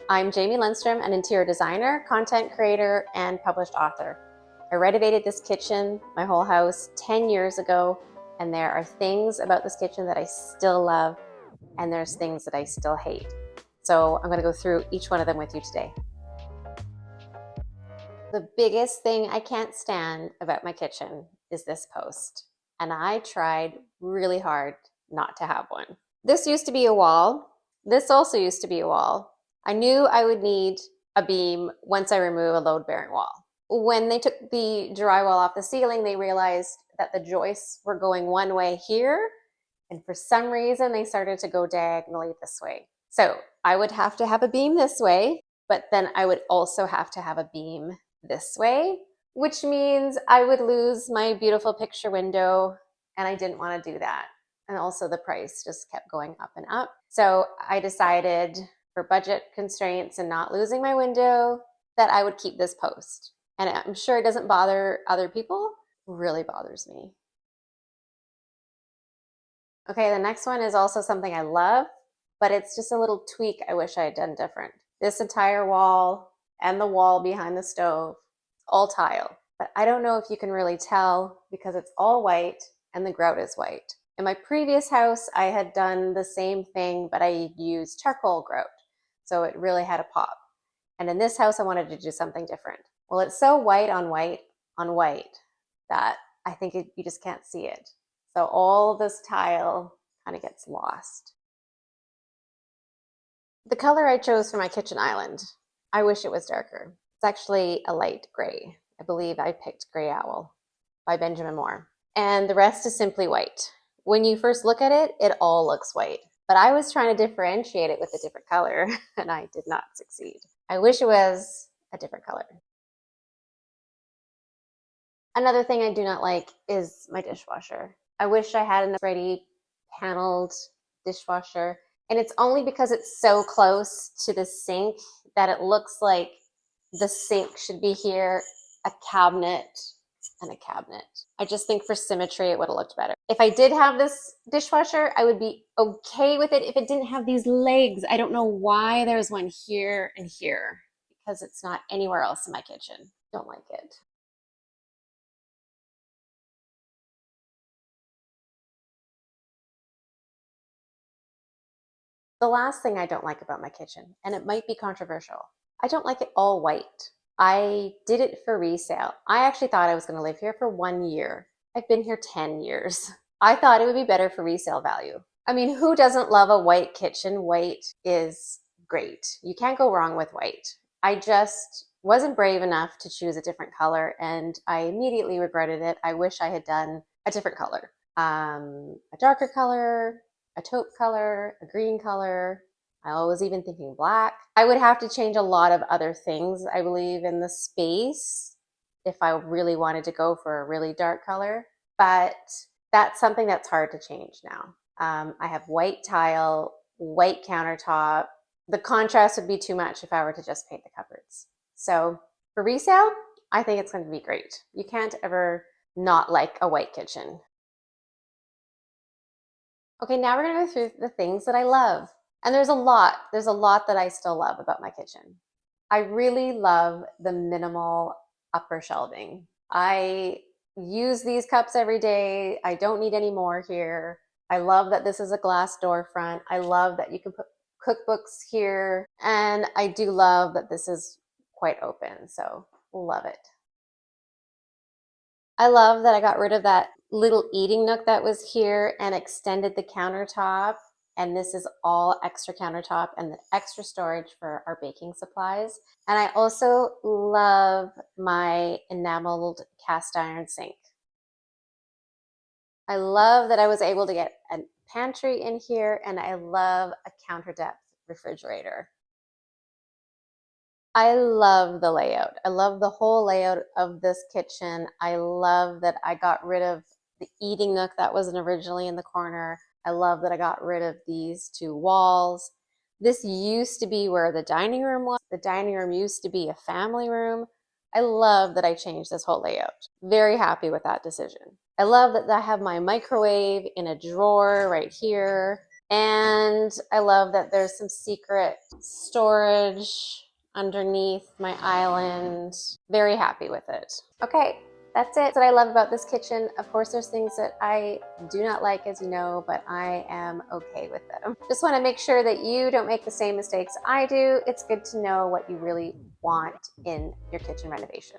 I'm Jamie Lundstrom, an interior designer, content creator, and published author. I renovated this kitchen, my whole house, 10 years ago, and there are things about this kitchen that I still love, and there's things that I still hate. So I'm going to go through each one of them with you today. The biggest thing I can't stand about my kitchen is this post, and I tried really hard not to have one. This used to be a wall. This also used to be a wall. I knew I would need a beam once I remove a load-bearing wall. When they took the drywall off the ceiling, they realized that the joists were going one way here, and for some reason they started to go diagonally this way. So I would have to have a beam this way, but then I would also have to have a beam this way, which means I would lose my beautiful picture window, and I didn't want to do that. And also the price just kept going up and up. So I decided, for budget constraints and not losing my window, that I would keep this post. And I'm sure it doesn't bother other people. It really bothers me. Okay, the next one is also something I love, but it's just a little tweak I wish I had done different. This entire wall and the wall behind the stove, all tile. But I don't know if you can really tell because it's all white and the grout is white. In my previous house, I had done the same thing, but I used charcoal grout. So it really had a pop. And in this house, I wanted to do something different. Well, it's so white on white that I think you just can't see it. So all this tile kind of gets lost. The color I chose for my kitchen island, I wish it was darker. It's actually a light gray. I believe I picked Gray Owl by Benjamin Moore. And the rest is simply white. When you first look at it, it all looks white. But I was trying to differentiate it with a different color, and I did not succeed. I wish it was a different color. Another thing I do not like is my dishwasher. I wish I had an already paneled dishwasher, and it's only because it's so close to the sink that it looks like the sink should be here, a cabinet, and a cabinet. I just think for symmetry it would have looked better. If I did have this dishwasher, I would be okay with it if it didn't have these legs. I don't know why there's one here and here, because it's not anywhere else in my kitchen. Don't like it. The last thing I don't like about my kitchen, and it might be controversial, I don't like it all white. I did it for resale. I actually thought I was going to live here for 1 year. I've been here 10 years. I thought it would be better for resale value. I mean, who doesn't love a white kitchen? White is great. You can't go wrong with white. I just wasn't brave enough to choose a different color, and I immediately regretted it. I wish I had done a different color, a darker color, a taupe color, a green color. I was even thinking black. I would have to change a lot of other things, I believe, in the space if I really wanted to go for a really dark color. But that's something that's hard to change now. I have white tile, white countertop. The contrast would be too much if I were to just paint the cupboards. So for resale, I think it's going to be great. You can't ever not like a white kitchen. Okay, now we're gonna go through the things that I love. And there's a lot. There's a lot that I still love about my kitchen. I really love the minimal upper shelving. I use these cups every day. I don't need any more here. I love that this is a glass door front. I love that you can put cookbooks here. And I do love that this is quite open. So love it. I love that I got rid of that little eating nook that was here and extended the countertop. And this is all extra countertop and the extra storage for our baking supplies. And I also love my enameled cast iron sink. I love that I was able to get a pantry in here, and I love a counter depth refrigerator. I love the layout. I love the whole layout of this kitchen. I love that I got rid of the eating nook that wasn't originally in the corner. I love that I got rid of these two walls. This used to be where the dining room was. The dining room used to be a family room. I love that I changed this whole layout. Very happy with that decision. I love that I have my microwave in a drawer right here. And I love that there's some secret storage underneath my island. Very happy with it. Okay, that's it. That's what I love about this kitchen. Of course, there's things that I do not like, as you know, but I am okay with them. Just want to make sure that you don't make the same mistakes I do. It's good to know what you really want in your kitchen renovation.